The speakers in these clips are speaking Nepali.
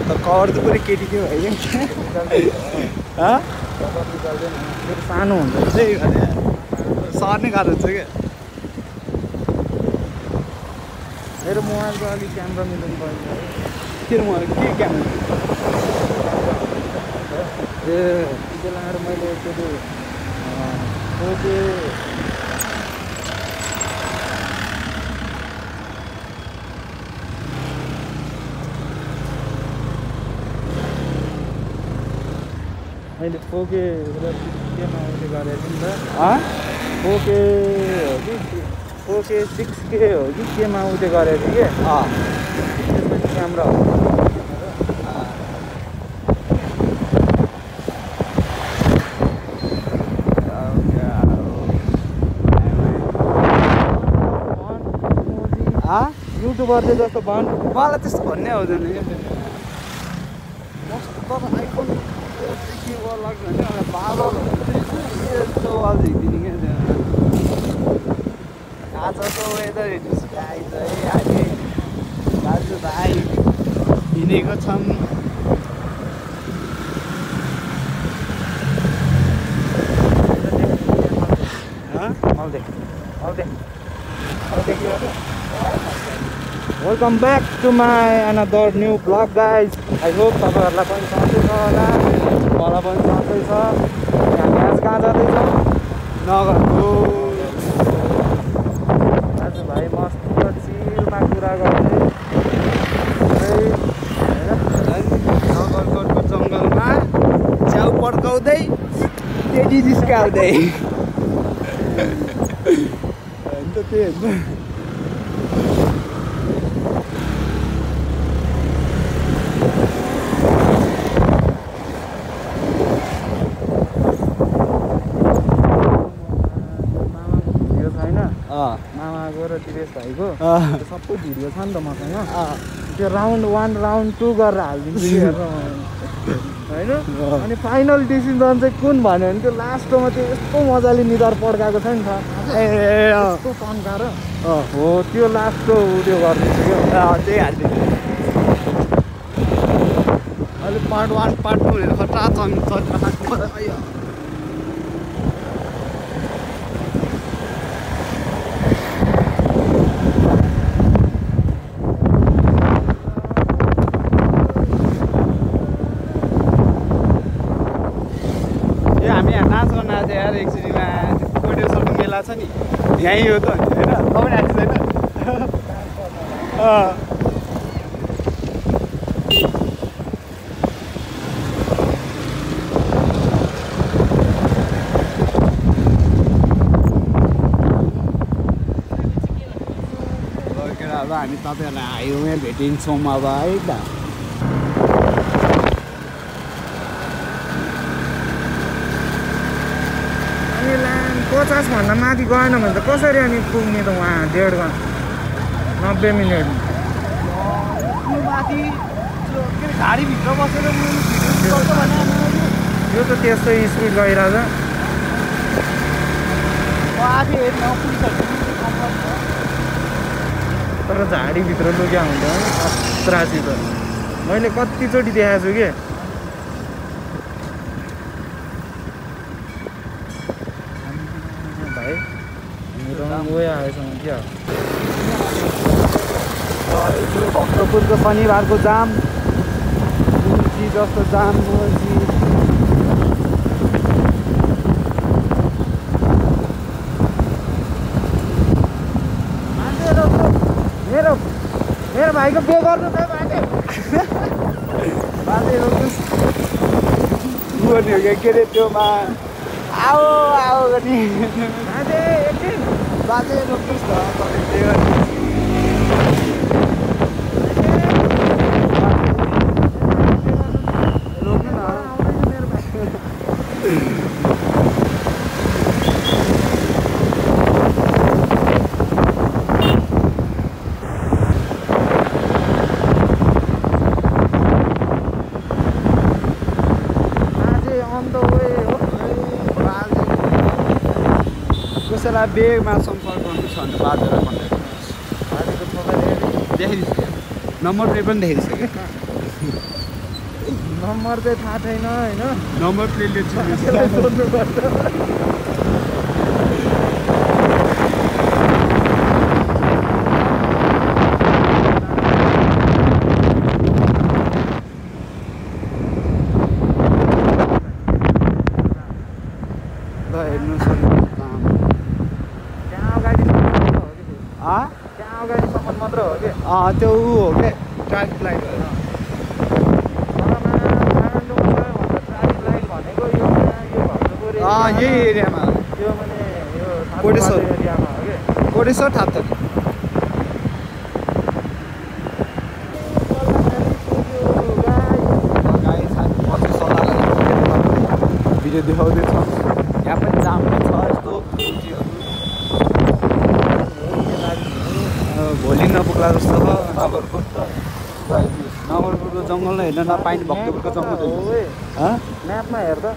त कभर त पुरै केटी थियो है सानो हुन्छ त्यही भने सर्ने गाह्रो हुन्छ क्या मेरो मोबाइलको अलिक क्यामेरा मिलाउनु पर्छ तेरो म के क्यामेरा ए त्यो लगाएर मैले त्यो ओके मैले ओके र केमा उयो गरेको थिएँ नि त ओके हो कि ओके 6K हो कि केमा उयो गरेको थिएँ कि त्यसमा क्यामेरा हो युट्युबरले जस्तो भन् मलाई त्यस्तो भन्ने आउँदैन मस्तो आइफोन के लाग्छ भने बाबा यस्तो आवाज हिँडिदिने क्या आजको वेदर गाइज है हामी दाजुभाइ हिँडेको छौँ welcome back to my another new blog guys I hope तपाईँहरूलाई पनि सधैँ छ होला मलाई पनि सधैँ छ हामी आज कहाँ जाँदैछौँ नगरको दाजुभाइ मस्त चिलमा कुरा गर्दै नगरकोटको जङ्गलमा च्याउ पड्काउँदै तेजी जिस्काउँदै अन्त त्यही हो मामाको र दिवेश भाइको सबै भिडियो छ नि त मसँग त्यो राउन्ड 1 राउन्ड 2 गरेर हालिदिन्छु होइन अनि फाइनल डिसिजन चाहिँ कुन भन्यो भने त्यो लास्टमा त्यो यस्तो मजाले निधार पड्काएको छ नि त यस्तो तन्काएर हो त्यो लास्टको उयो गरिदिन्छु क्या त्यही हालिदिन्छु अहिले पार्ट 1 पार्ट 2 हेरेर खतरा यार एकचोटिमा कोइडो सर्टिङ मेला छ नि यहीँ हो त होइन तपाईँ आएको छैन अब हामी तपाईँहरूलाई हाइवेमा भेटिन्छौँ अब है त 50 भन्दा माथि गएन भने त कसरी अनि पुग्ने त उहाँ 1.5 घन्टा 90 मिनट माथि गाडीभित्र बसेर यो त त्यस्तै स्पिड गइरहेछ तर झाडीभित्र लुक्या हुन्छ खतरासित मैले कतिचोटि देखाएको छु कि भक्तपुरको शनिबारको जाम जस्तो जाम मेरो भाइको पे गर्नु त बाजे रोक्नुहोस् गर्ने हो क्या के अरे त्योमा आओ आओ गर्ने बाजे एकछिन बाजे रोक्नुहोस् न तपाईँ के गर्ने कसैलाई बेगमा सम्पर्क गर्नु छ भने बाजेलाई कन्ट्याक्ट गर्नुहोस् बाजेको देखाइदिन्छु नम्बर प्लेट पनि देखाइदिइसक्यो नम्बर चाहिँ थाहा छैन हैन नम्बर प्लेटले त्यसलाई सोध्नुपर्छ त्यो ऊ हो के ट्राफिक लाइट यही एरियामा कोटेश्वर थाप्छ भिडियो देखाउँदैछ यहाँ पनि जाम छ यस्तो भोलि नपुग्ला जस्तो छ नगरपुरको जङ्गल नै हेर्न नपाइने भक्तपुरको जङ्गल म्यापमा हेर्दा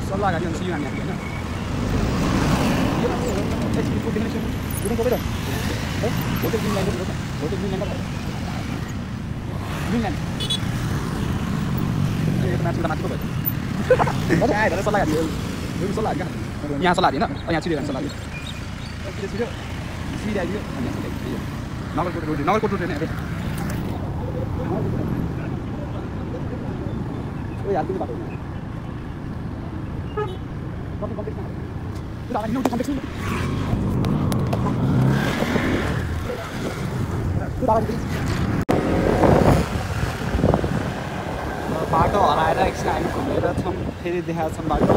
सल्लाह गाडी हुन्छ यहाँ सल्लाह होइन यहाँ छिटो सल्लाह नगरकोट रोड होइन बाटो हराएर एकछिन हामी घुमेर छौँ फेरि देखाएको छौँ बाटो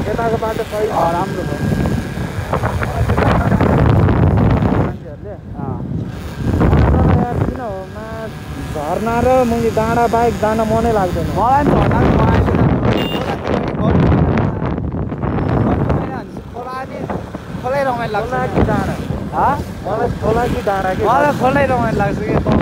यताको बाटो सही राम्रो भयो किन हो झर्ना र मैले डाँडा बाइक जान मनै लाग्दैन मलाई खोलै रमाइलो लाग्छ कि डाँडा मलाई खोला कि डाँडा कि मलाई खोलै रमाइलो लाग्छ कि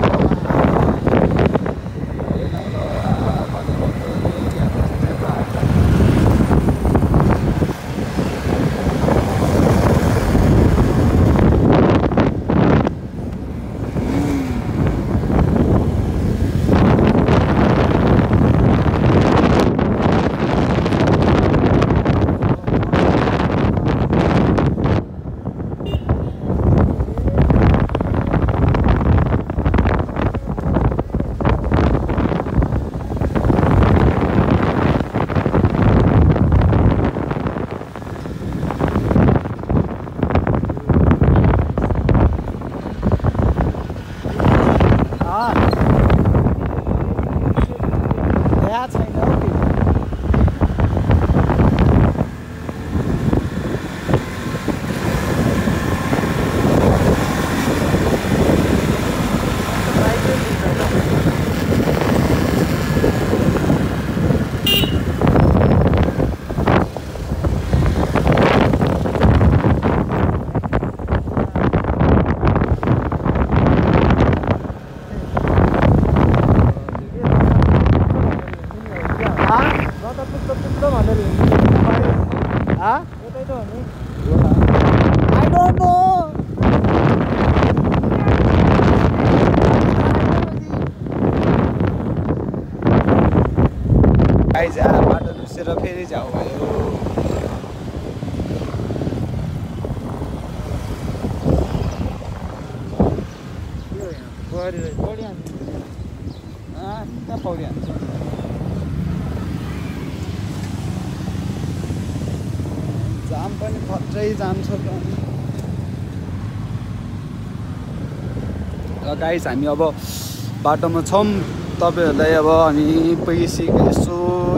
बाटो बिर्सेर फेरि जाऊ भयो पौडी हान्छ जाम पनि खत्रै जाम छ गाइस हामी अब बाटोमा छौँ तपाईहरुलाई अब हामी पैसिक यसो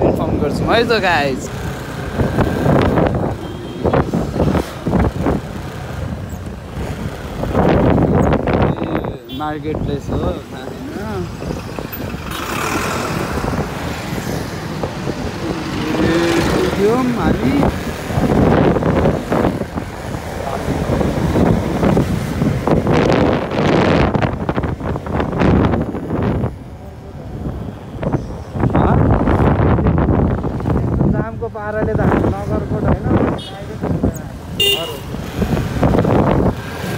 इन्फर्म गर्छौँ है त गाइस मार्केट प्लेस हो हैन हामी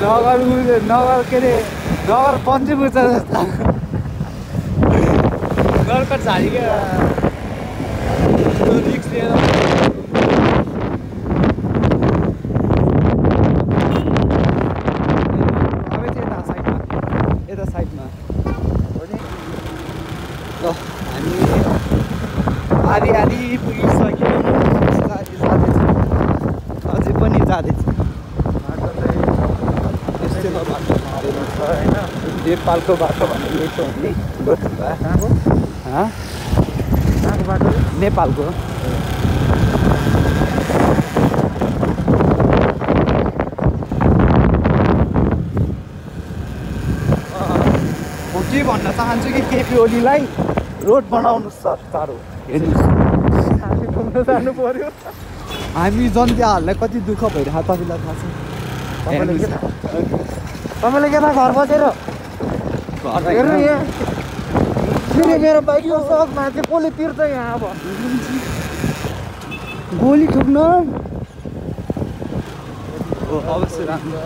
नगर के अरे नगर पञ्चमुचा जस्ता नर्कट झारी क्या रिक्स लिएर अब चाहिँ यता साइडमा ल हामी आधी पुगिसक्यौँ जाँदैछ अझै पनि जाँदैछ नेपालको बाटो भनेको छ नि कहाँको बाटो नेपालको म के भन्न चाहन्छु कि केपी ओलीलाई रोड बनाउनु साह्रो हेर्नुहोस् जानु पर्यो हामी जनताहरूलाई कति दुःख भइरहेको तपाईँलाई थाहा छ तपाईँले के थाहा घर बसेर हेर्नु यहाँ फेरि मेरो बाइकको सकमा चाहिँ कसले तिर्छ यहाँ अब गोली ठुक्न अवश्य राम्रो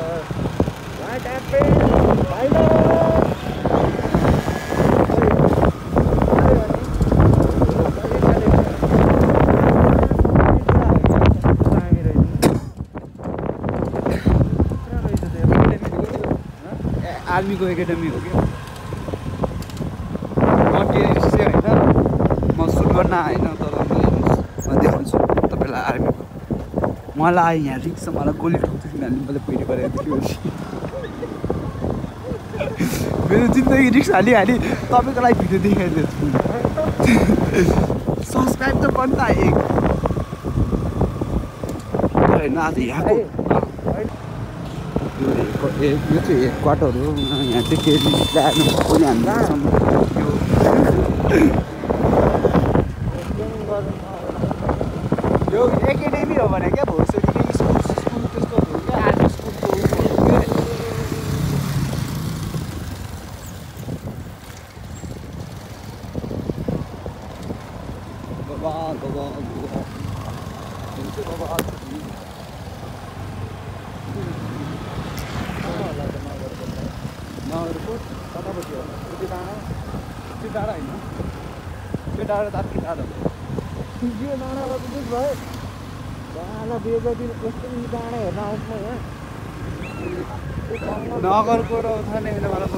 आर्मीको एकाडेमी हो क्या म टेरिस्ट चाहिँ होइन म सुट गर्न आएन तर म देखाउँछु तपाईँलाई आर्मीको मलाई यहाँ रिक्स मलाई गोली ठोक्छु किनभने मैले पहिरो गरेको थियो मेरो जिन्दगी रिक्स हालिहाली तपाईँको लागि भिडियो देखाइदिन्छु सब्सक्राइब त पनि त होइन आज यहाँको यो चाहिँ एक क्वार्टर हो यहाँ चाहिँ केही ल्याएन पनि हामीसम्म यो एकाडेमी हो भने क्या भोसडी स्कुल त्यस्तो हो क्या आर्मी स्कुलको टाढा होइन त्यो टाढा तात्की टाढा यो डाँडाको चाहिँ भयो डाँडा बेगतिर यस्तो डाँडा हेर्न आउँछ यहाँ नगरको र थाहा नै होइन मलाई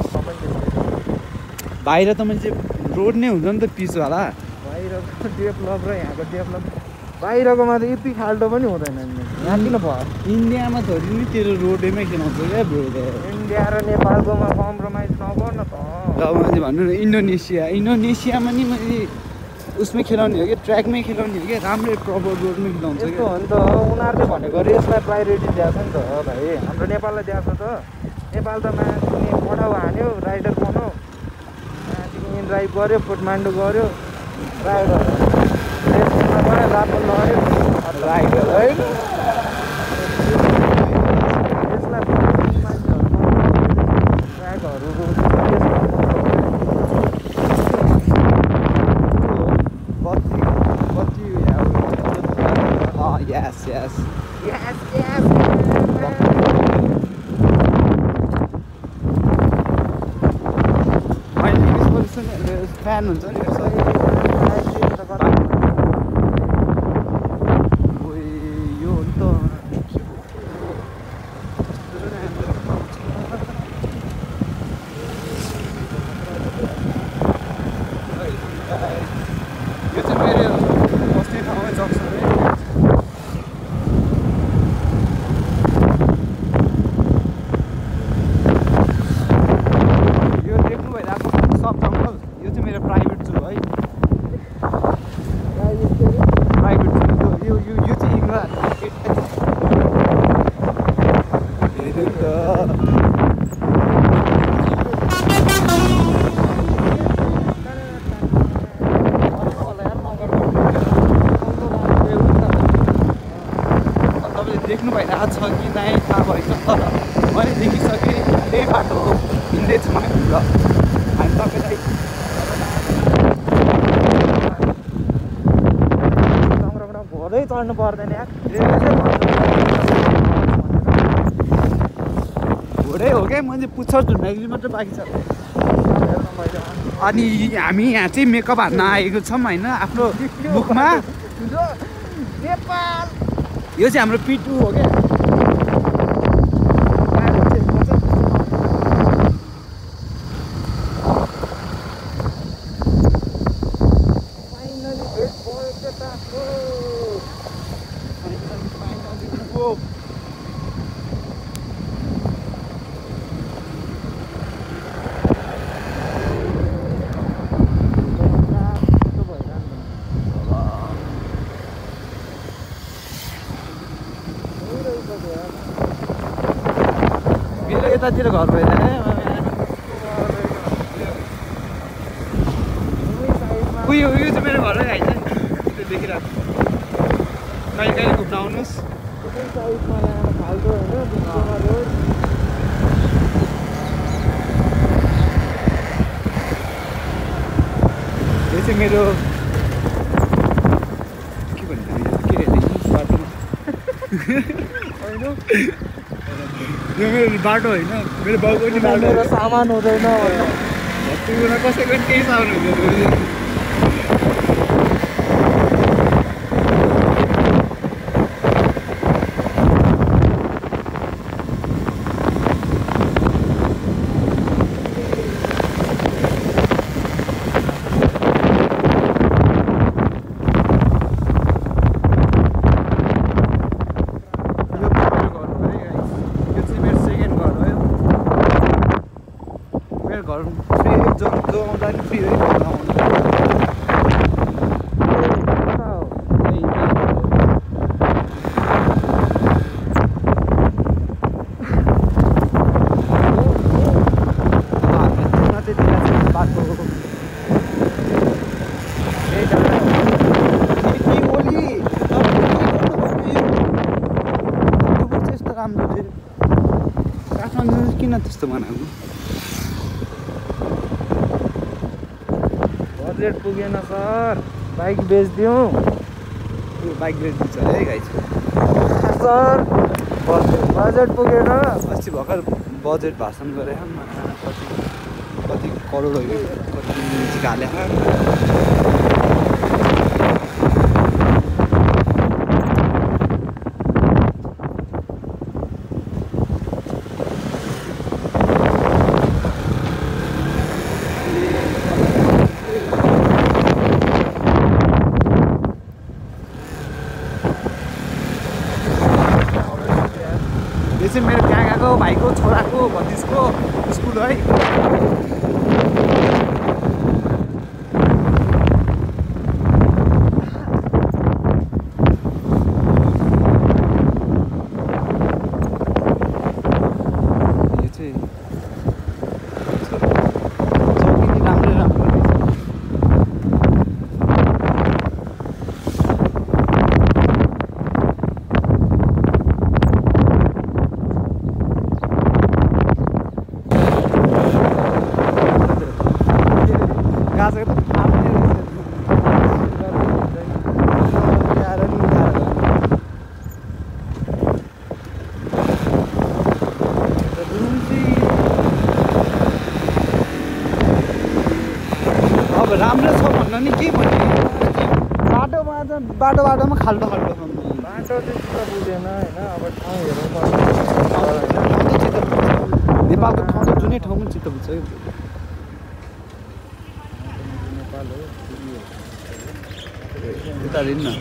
बाहिर त मान्छे रोड नै हुन्छ नि त पिचवाला बाहिरको डेभलप र यहाँको डेभलप बाहिरकोमा त यति खाल्टो पनि हुँदैन यहाँ किन भयो इन्डियामा थोरै नि तेरो रोडैमै खेलाउँछ क्या इन्डिया र नेपालकोमा कम्प्रोमाइज नगर्न त अब मैले भन्नु न इन्डोनेसियामा नि मैले उसमै खेलाउने हो कि ट्र्याकमै खेलाउने हो कि राम्रै प्रपर रोडमै खेलाउँछ यस्तो हो नि त उनीहरूले भनेको रेसलाई प्रायोरिटी दिएको छ नि त भाइ हाम्रो नेपाललाई दिएको छ त नेपाल त माथि पठाउ हान्यो राइडर बनाऊ माथि ड्राइभ गऱ्यो काठमाडौँ गऱ्यो ड्राइभर रेसमा गयो लापो लड्यो राइडर है यसलाई मान्छेहरू ट्र्याकहरू yes yes अहिले यसको फ्यान हुन्छ नि यो हो नि त यो चाहिँ मेरो बस्ने ठाउँमै जक्सन देख्नु भइरहेको छ कि नै थाहा भएन तर मैले देखिसकेँ त्यही बाटो हिँड्दैछु र हामी तपाईँलाई घोरै चढ्नु पर्दैन धेरै हो क्या मैले पुच्छर झुन्डाइली मात्रै बाँकी छ अनि हामी यहाँ चाहिँ मेकअप हान्न आएको छौँ होइन आफ्नो मुखमा नेपाल यो चाहिँ हाम्रो पिटु हो क्या मेरो यतातिर घर भएर उयो उयो चाहिँ मेरो घरै आइन्छ नि त्यो देखिरहेको कहिले कहिले घुम्न आउनुहोस् यो चाहिँ मेरो के भन्छ के अरे बाटोमा यो मेरो बाटो होइन मेरो बाउको नि बाटो सामान हुँदैन तिम्रो कसैको पनि केही सामान हुँदैन घर फ्री जो आउँदा नि फ्री है राम्रो थियो काठमाडौँ किन त्यस्तो बनाएको बजेट पुगेन सर बाइक बेच्दिउँ यो बाइक बेच्दिन्छ है गाइस सर बजेट पुगेन अस्ति भर्खर बजेट भाषण गरे कति करोड हो कति हाले यो चाहिँ मेरो काकाको भाइको छोराको भतिजको स्कुल है यो चाहिँ चौकी राम्रो राम्रो अब राम्रो छ भन्न नि के भन्ने बाटोमा खाल्डो खाल्डो बाटो चाहिँ चित्त बुझेन होइन अब ठाउँ हेर्नु पर्छ नेपालको ठाउँ त जुनै ठाउँ पनि चित्त बुझ्छ नेपाल हो यता हेर्नु न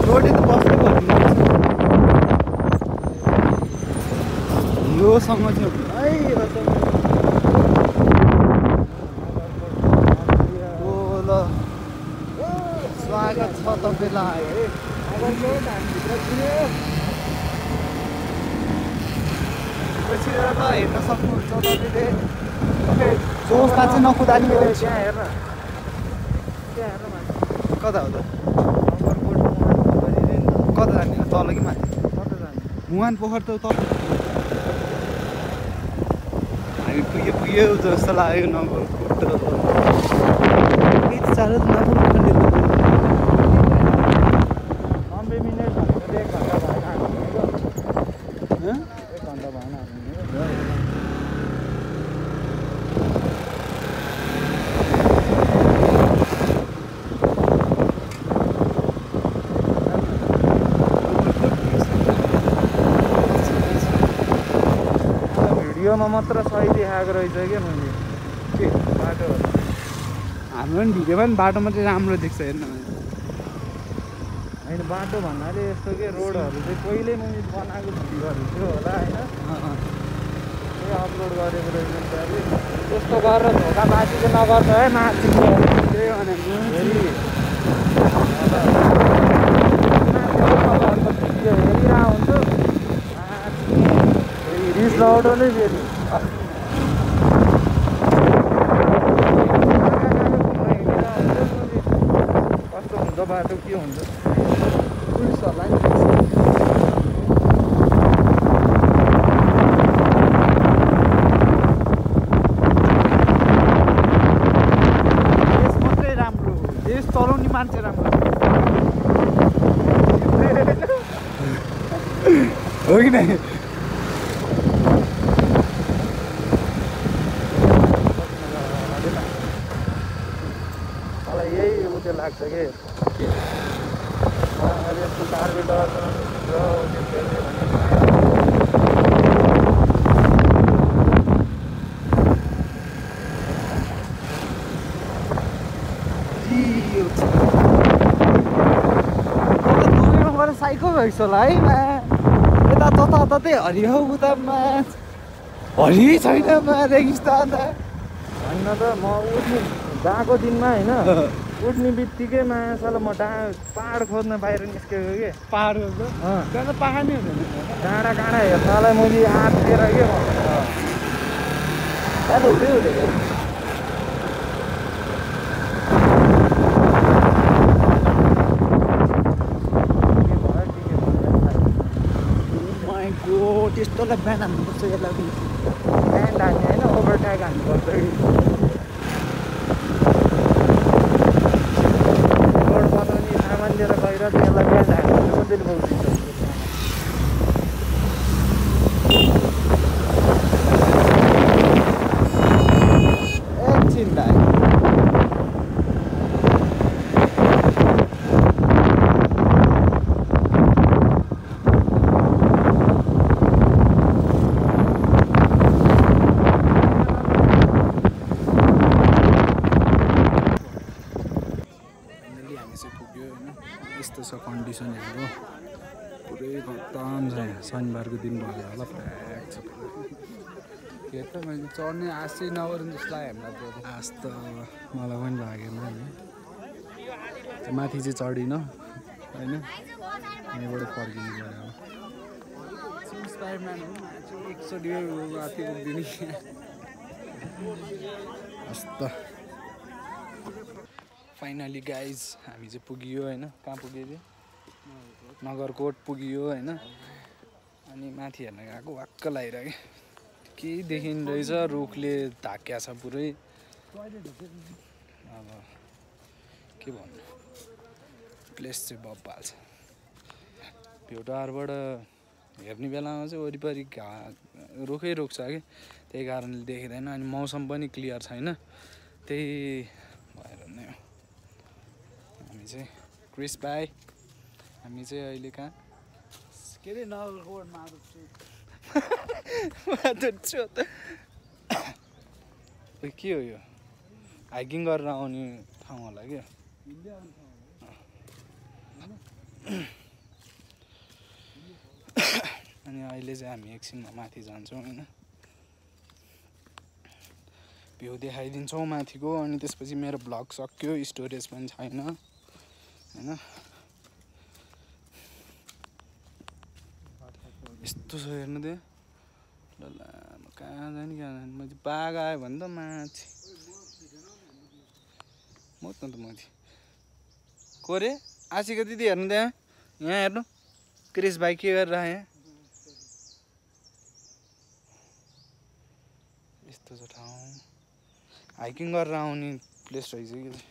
रोडे त बस्दै गर्नु योसँग चाहिँ ल स्वागत छ तपाईँलाई हेर्न सक्नुहुन्छ तपाईँले जोसमा चाहिँ नकुदानी त्यहाँ हेर्न त्यहाँ हेर माथि कता हो त नगरकोट कता जाने तल कि माथि कता जाने मुहान पोखर त तल हामी पुग्यो जस्तो लाग्यो नगरकोट यति साह्रो त नपुग्नु 90 मिनट भनेको 1 घन्टा भएन हामीको 1 घन्टा भएन हामीको भिडियोमा मात्र सही देखाएको रहेछ क्या मैले के बाटो हाम्रो पनि भिडियोमा पनि बाटो मात्रै राम्रो देख्छ हेर्न होइन बाटो भन्नाले यस्तो के रोडहरू चाहिँ पहिल्यै मैले बनाएको भिडियोहरू थियो होला होइन त्यही अपलोड गरेको रहेछ अरे त्यस्तो गरेर धोकाबाजी चाहिँ नगर्छ है माथि त्यही भनेको भिडियो हेरिरहेको हुन्छु रिस लौटाउने फेरि कस्तो हुन्छ बाटो के हुन्छ पुलिसहरूलाई देश मात्रै राम्रो हो देश चलाउने मान्छे राम्रो हो कि नै मलाई यही उत्यो लाग्छ कि यस्तो कार्बेटर साइको भएको छ होला है मा यता जताततै हरियो उतामा हरि छैन मा रेगिस्तान त होइन त म उठ्ने गएको दिनमा होइन उठ्ने बित्तिकै माछालाई म पाहाड खोज्न बाहिर निस्केको के पाहाड त्यहाँ त पाहाड नै हुँदैन काँडा काँडा हेर्नलाई मैले आँटेर के त्यहाँ त हुँदै हुँदैन त्यस्तोलाई बिहान हान्नुपर्छ यसलाई पनि ब्यान्ड हान्ने होइन ओभरट्याग हान्नुपर्छ कि रोड बनाउने सामान लिएर गएर त्यसलाई ब्यान्ड हान्नु कसरी पाउँछ एकछिन भाइ यस्तो छ कन्डिसन हेर्नु पुरै खतम छ यहाँ शनिबारको दिन भयो होला प्याक छ के त मैले चढ्ने आशै नगरौँ जस्तो लाग्यो हामीलाई आश त मलाई पनि लागेन नि माथि चाहिँ चढिनँ होइन यहाँबाट फर्किनु पऱ्यो अब स्पाइडरम्यान हो एकचोटि माथि पुग्दिने हस्त फाइनली गाइज हामी चाहिँ पुगियो होइन कहाँ पुग्यो अरे नगरकोट पुगियो होइन अनि माथि हेर्न गएको वाक्क लागिरह्यो केही देखिँदैन रहेछ रुखले ढाक्या छ पुरै अब के भन्नु प्लेस चाहिँ बब्बाल छ भ्यू टावरबाट हेर्ने बेलामा चाहिँ वरिपरि रुखै रुख छ कि त्यही कारणले देखिँदैन अनि मौसम पनि क्लियर छैन त्यही भएर नै हो हामी चाहिँ क्रिस भाइ हामी चाहिँ अहिले कहाँ के अरे नगरकोट माधुर के हो यो हाइकिङ गरेर आउने ठाउँ होला क्या अनि अहिले चाहिँ हामी एकछिनमा माथि जान्छौँ होइन भ्यू देखाइदिन्छौँ माथिको अनि त्यसपछि मेरो भ्लग सक्यो स्टोरेज पनि छैन होइन यस्तो छ हेर्नु त्यहाँ ल कहाँ जाने मैले बाघ आयो भने त माथि म त माथि को रे आशिका दिदी हेर्नु त्यहाँ यहाँ हेर्नु क्रिस भाइ के गरेर यहाँ यस्तो छ ठाउँ हाइकिङ गरेर आउने प्लेस रहेछ कि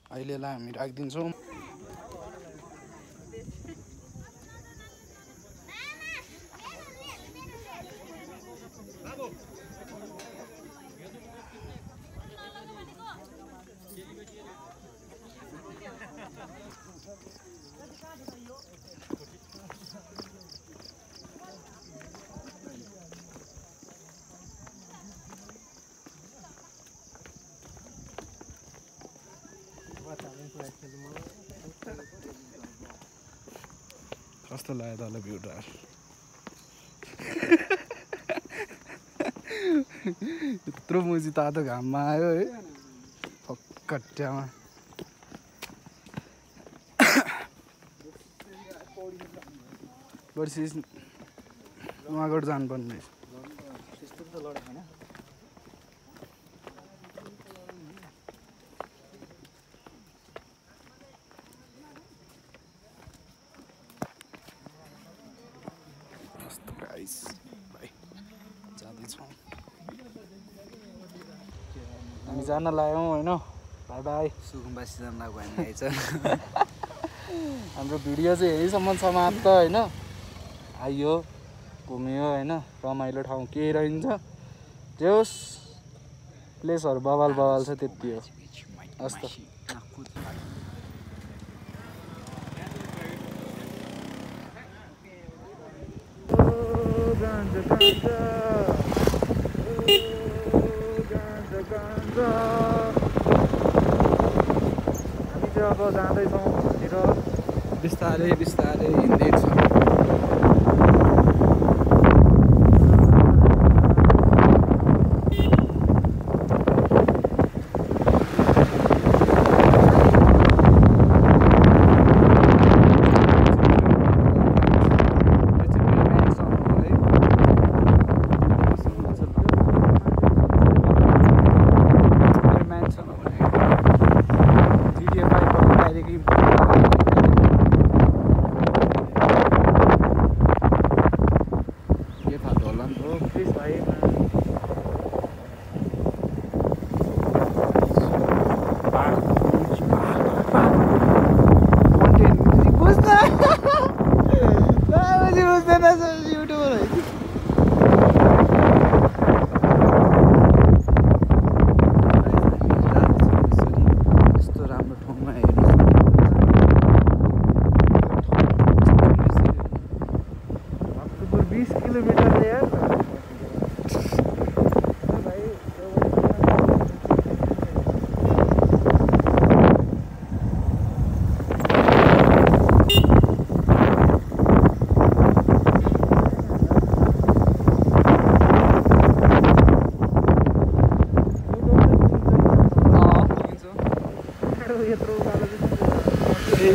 अहिलेलाई हामी राखिदिन्छौँ कस्तो लाग्यो तल भ्यू ड्राइभ यत्रो मुजी तातो घाममा आयो है फक्कट्यामा वर्षी नुवाकोट जानुपर्ने जाँदैछौँ हामी जान लाग्यौँ होइन बाई बाई सुकुम्बासी जान लाग्यो हामी आइछ हाम्रो भिडियो चाहिँ यहीसम्म समाप्त होइन आइयो घुम्यो होइन रमाइलो ठाउँ केही रहन्छ जे होस् प्लेसहरू बवाल बवाल छ त्यति हो हस् त हामी चाहिँ अब जाँदैछौँ भनेर बिस्तारै बिस्तारै हिँड्दैछौँ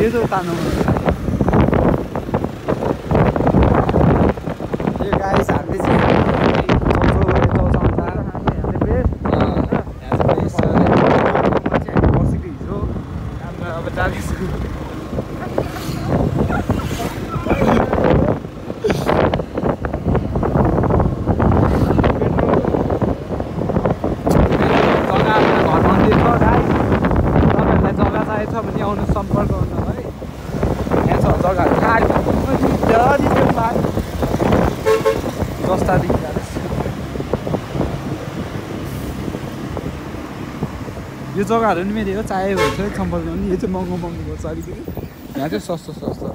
यो तानो यो गाइस हामीले चाहिँ अब जाँदैछु भने आउनु सम्पर्क गर्नु है यहाँ छ जग्गाहरू जस्तादेखि जाँदैछ यो जग्गाहरू नि मेरो हो चाहियो भने चाहिँ सम्पर्क गर्नु यो चाहिँ महँगो महँगो पर्छ अलिकति यहाँ चाहिँ सस्तो सस्तो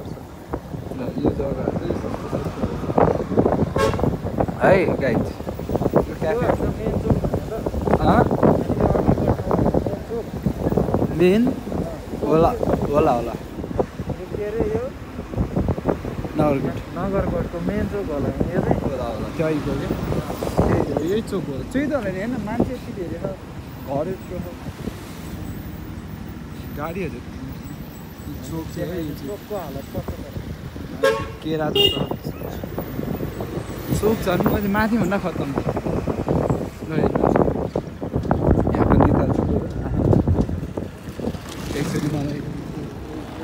ल यो जग्गाहरू चाहिँ सस्तो सस्तो है गाइड मेन होला होला होला नगरकोटको मेन चोक होला यो चाहिँ होला होला त्यहीँको क्या यही चोक होला त्यही त होला नि होइन मान्छे यति धेरै छ घर गाडीहरू चोक चाहिँ चोकको हालत कस्तो छ केरा जस्तो चोक झन् मैले माथिभन्दा खत्तम ल हेर्नुहोस् यहाँको नेताहरू एकचोटि मलाई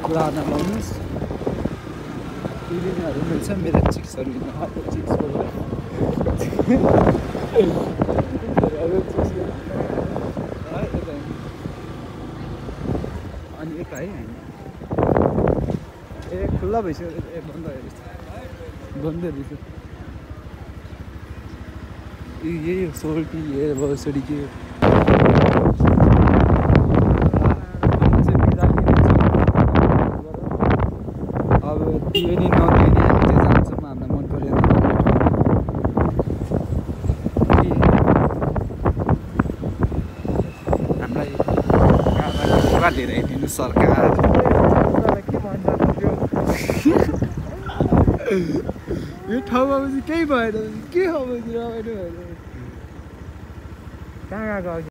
कुरा नलाउनुहोस् पिलिङहरू मिल्छ मेरो चिक्सहरू चिक्सको अनि यता है ए खुल्ला भइसक्यो ए बन्द रहेछ बन्दै रहेछ यही हो सोल्टी ए बसरी के अब दियो नि नदियो नि हामी चाहिँ जान्छौँ हामीलाई मन परेन हामीलाई धेरै दिनु सरकार के भन्छ त्यो यो ठाउँमा चाहिँ केही भएन के अब रमाइलो भएन कहाँ गयो